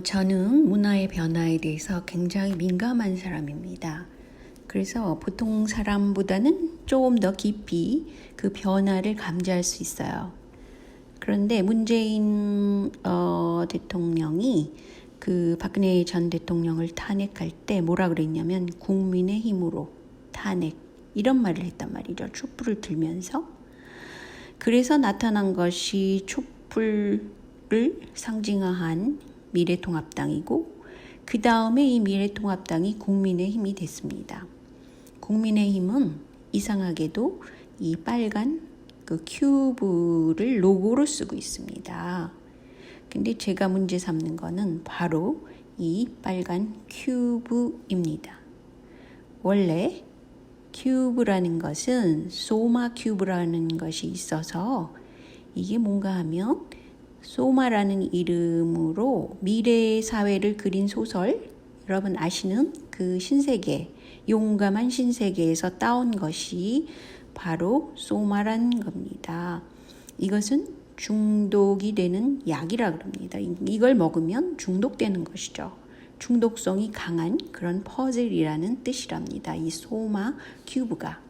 저는 문화의 변화에 대해서 굉장히 민감한 사람입니다. 그래서 보통 사람보다는 조금 더 깊이 그 변화를 감지할 수 있어요. 그런데 문재인 대통령이 그 박근혜 전 대통령을 탄핵할 때 뭐라 그랬냐면 국민의 힘으로 탄핵 이런 말을 했단 말이죠. 촛불을 들면서. 그래서 나타난 것이 촛불을 상징화한 미래통합당이고 그 다음에 이 미래통합당이 국민의힘이 됐습니다. 국민의힘은 이상하게도 이 빨간 그 큐브를 로고로 쓰고 있습니다. 근데 제가 문제 삼는 거는 바로 이 빨간 큐브입니다. 원래 큐브라는 것은 소마 큐브라는 것이 있어서 이게 뭔가 하면 소마라는 이름으로 미래의 사회를 그린 소설, 여러분 아시는 그 신세계, 용감한 신세계에서 따온 것이 바로 소마라는 겁니다. 이것은 중독이 되는 약이라 그럽니다. 이걸 먹으면 중독되는 것이죠. 중독성이 강한 그런 퍼즐이라는 뜻이랍니다. 이 소마 큐브가.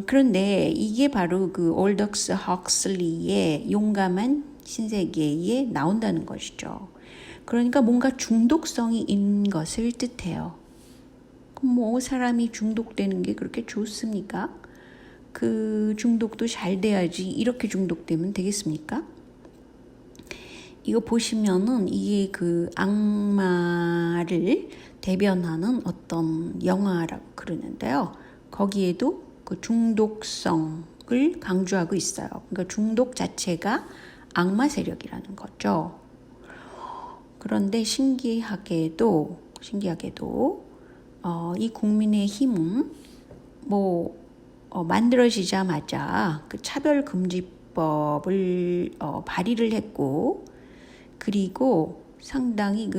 그런데 이게 바로 그 올덕스 헉슬리의 용감한 신세계에 나온다는 것이죠. 그러니까 뭔가 중독성이 있는 것을 뜻해요. 뭐 사람이 중독되는 게 그렇게 좋습니까? 그 중독도 잘 돼야지 이렇게 중독되면 되겠습니까? 이거 보시면은 이게 그 악마를 대변하는 어떤 영화라고 그러는데요. 거기에도 그 중독성을 강조하고 있어요. 그러니까 중독 자체가 악마 세력이라는 거죠. 그런데 신기하게도 이 국민의 힘은 만들어지자마자 그 차별금지법을 발의를 했고, 그리고 상당히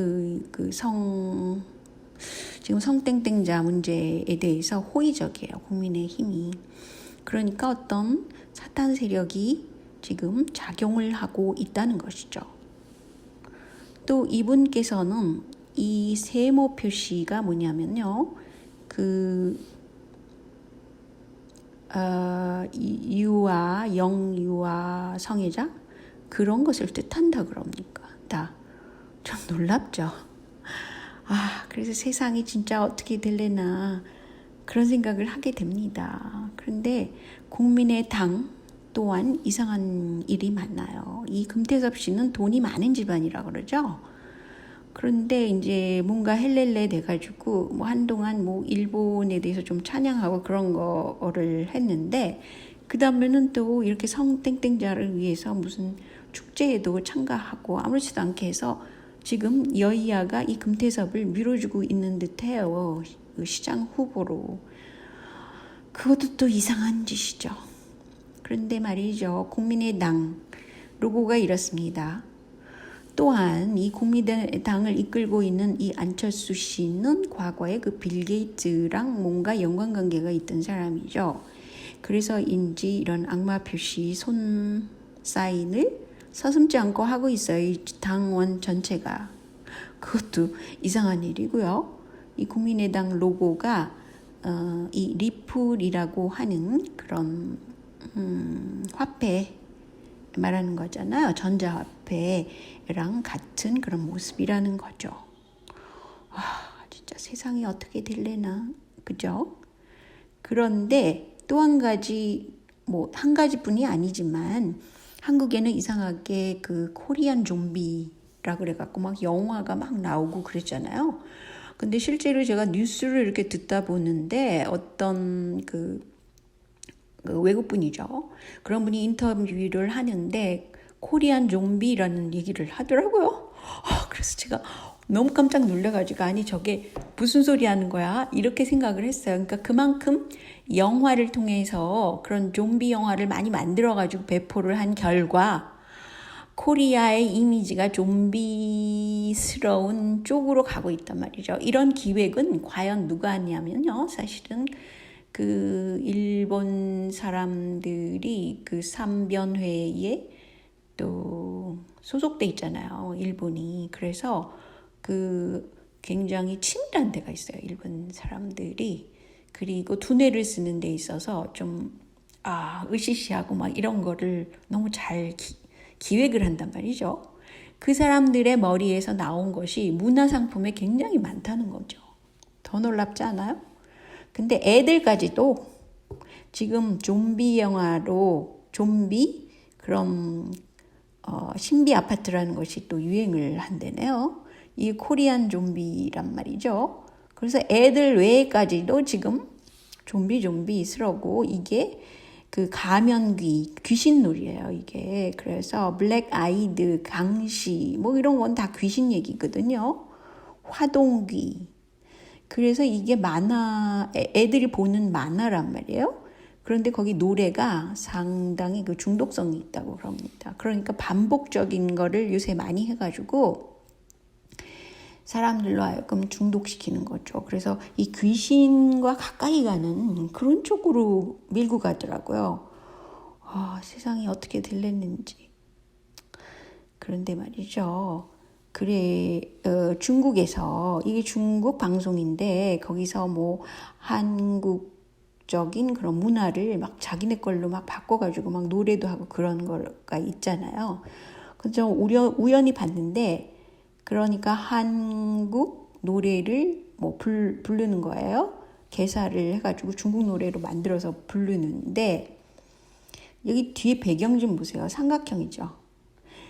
지금 성땡땡자 문제에 대해서 호의적이에요. 국민의 힘이. 그러니까 어떤 사탄 세력이 지금 작용을 하고 있다는 것이죠. 또 이분께서는 이 세모 표시가 뭐냐면요. 유아, 영유아, 성애자 그런 것을 뜻한다 그럽니까? 좀 놀랍죠. 그래서 세상이 진짜 어떻게 될래나 그런 생각을 하게 됩니다. 그런데 국민의당 또한 이상한 일이 많아요. 이 금태섭 씨는 돈이 많은 집안이라 그러죠. 그런데 이제 뭔가 헬렐레 돼가지고 한동안 일본에 대해서 좀 찬양하고 그런 거를 했는데 그 다음에는 또 이렇게 성땡땡자를 위해서 무슨 축제에도 참가하고 아무렇지도 않게 해서 지금 여야가 이 금태섭을 밀어주고 있는 듯해요. 시장 후보로. 그것도 또 이상한 짓이죠. 그런데 말이죠. 국민의당 로고가 이렇습니다. 또한 이 국민의당을 이끌고 있는 이 안철수 씨는 과거에 그 빌 게이츠랑 뭔가 연관관계가 있던 사람이죠. 그래서인지 이런 악마 표시 손 사인을 서슴지 않고 하고 있어요. 이 당원 전체가. 그것도 이상한 일이고요. 이 국민의당 로고가 이 리플이라고 하는 그런 화폐 말하는 거잖아요. 전자화폐랑 같은 그런 모습이라는 거죠. 진짜 세상이 어떻게 될래나, 그죠? 그런데 또 한 가지, 한 가지뿐이 아니지만 한국에는 이상하게 그 코리안 좀비라 그래갖고 영화가 나오고 그랬잖아요. 근데 실제로 제가 뉴스를 이렇게 듣다 보는데 어떤 그 외국분이죠. 그런 분이 인터뷰를 하는데 코리안 좀비라는 얘기를 하더라고요. 그래서 제가 너무 깜짝 놀라가지고 아니 저게 무슨 소리 하는 거야? 이렇게 생각을 했어요. 그러니까 그만큼 영화를 통해서 그런 좀비 영화를 많이 만들어가지고 배포를 한 결과 코리아의 이미지가 좀비스러운 쪽으로 가고 있단 말이죠. 이런 기획은 과연 누가 하냐면요. 사실은 그 일본 사람들이 그 삼변회의 또 소속돼 있잖아요. 일본이. 그래서 그 굉장히 치밀한 데가 있어요. 일본 사람들이. 그리고 두뇌를 쓰는 데 있어서 좀 으시시하고 막 이런 거를 너무 잘 기획을 한단 말이죠. 그 사람들의 머리에서 나온 것이 문화상품에 굉장히 많다는 거죠. 더 놀랍지 않아요? 근데 애들까지도 지금 좀비 영화로 좀비 그런 신비 아파트라는 것이 또 유행을 한대네요. 이 코리안 좀비란 말이죠. 그래서 애들 외에까지도 지금 좀비스러고 이게 그 가면귀 귀신놀이에요 이게. 그래서 블랙 아이드 강시 뭐 이런 건 다 귀신 얘기거든요. 화동귀. 그래서 이게 만화 애들이 보는 만화란 말이에요. 그런데 거기 노래가 상당히 그 중독성이 있다고 그럽니다. 그러니까 반복적인 거를 요새 많이 해가지고 사람들로 하여금 중독시키는 거죠. 그래서 이 귀신과 가까이 가는 그런 쪽으로 밀고 가더라고요. 세상이 어떻게 될랬는지. 그런데 말이죠. 그래, 중국에서, 이게 중국 방송인데, 거기서 뭐, 한국적인 그런 문화를 막 자기네 걸로 막 바꿔가지고 막 노래도 하고 그런 거가 있잖아요. 그래서 우연히 봤는데, 그러니까 한국 노래를 뭐 부르는 거예요. 개사를 해가지고 중국 노래로 만들어서 부르는데, 여기 뒤에 배경 좀 보세요. 삼각형이죠.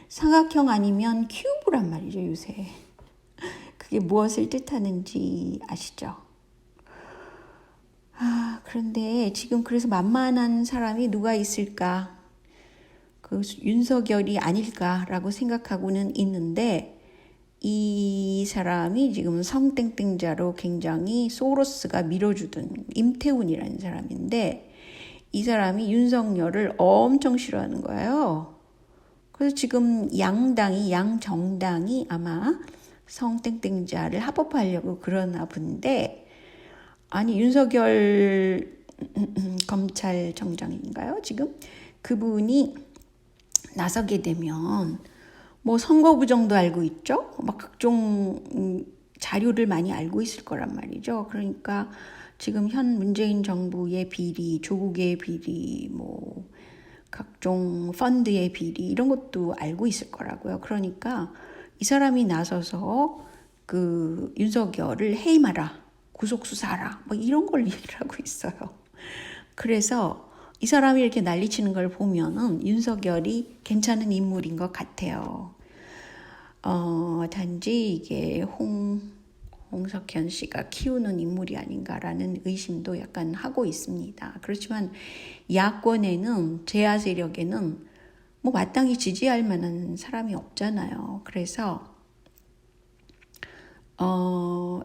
삼각형 아니면 큐브란 말이죠, 요새. 그게 무엇을 뜻하는지 아시죠? 그런데 지금 그래서 만만한 사람이 누가 있을까? 그 윤석열이 아닐까라고 생각하고는 있는데, 이 사람이 지금 성땡땡자로 굉장히 소로스가 밀어주던 임태훈이라는 사람인데, 이 사람이 윤석열을 엄청 싫어하는 거예요. 그래서 지금 양정당이 아마 성땡땡자를 합법화하려고 그러나 본데, 아니 윤석열 검찰청장인가요? 지금 그분이 나서게 되면 뭐 선거 부정도 알고 있죠. 막 각종 자료를 많이 알고 있을 거란 말이죠. 그러니까 지금 현 문재인 정부의 비리, 조국의 비리, 뭐 각종 펀드의 비리 이런 것도 알고 있을 거라고요. 그러니까 이 사람이 나서서 그 윤석열을 해임하라, 구속 수사하라, 뭐 이런 걸 얘기를 하고 있어요. 그래서 이 사람이 이렇게 난리치는 걸 보면은 윤석열이 괜찮은 인물인 것 같아요. 단지 이게 홍석현 씨가 키우는 인물이 아닌가라는 의심도 약간 하고 있습니다. 그렇지만 야권에는, 제야 세력에는 뭐 마땅히 지지할 만한 사람이 없잖아요. 그래서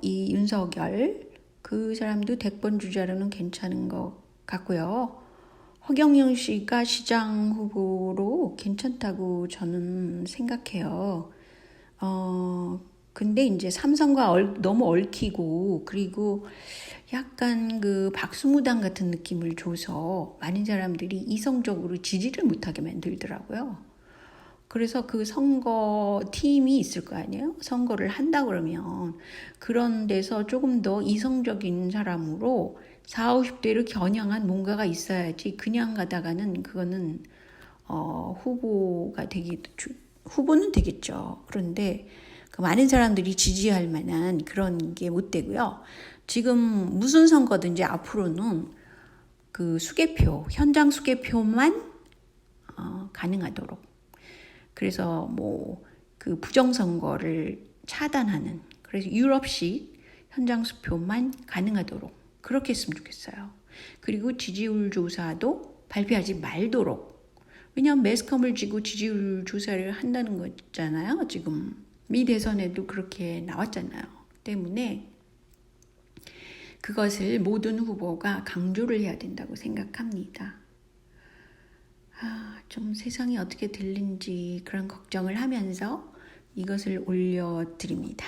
이 윤석열 그 사람도 대권 주자로는 괜찮은 것 같고요. 허경영 씨가 시장 후보로 괜찮다고 저는 생각해요. 근데 이제 삼성과 너무 얽히고, 그리고 약간 그 박수무당 같은 느낌을 줘서 많은 사람들이 이성적으로 지지를 못하게 만들더라고요. 그래서 그 선거 팀이 있을 거 아니에요? 선거를 한다 그러면 그런 데서 조금 더 이성적인 사람으로 40, 50대를 겨냥한 뭔가가 있어야지 그냥 가다가는 그거는 후보는 되겠죠. 그런데 그 많은 사람들이 지지할 만한 그런 게 못 되고요. 지금 무슨 선거든지 앞으로는 그 현장 수개표만 가능하도록. 그래서 뭐 그 부정선거를 차단하는, 그래서 유럽식 현장 수표만 가능하도록 그렇게 했으면 좋겠어요. 그리고 지지율 조사도 발표하지 말도록. 왜냐하면 매스컴을 쥐고 지지율 조사를 한다는 거잖아요. 지금 미 대선에도 그렇게 나왔잖아요. 때문에 그것을 모든 후보가 강조를 해야 된다고 생각합니다. 좀 세상이 어떻게 될는지 그런 걱정을 하면서 이것을 올려드립니다.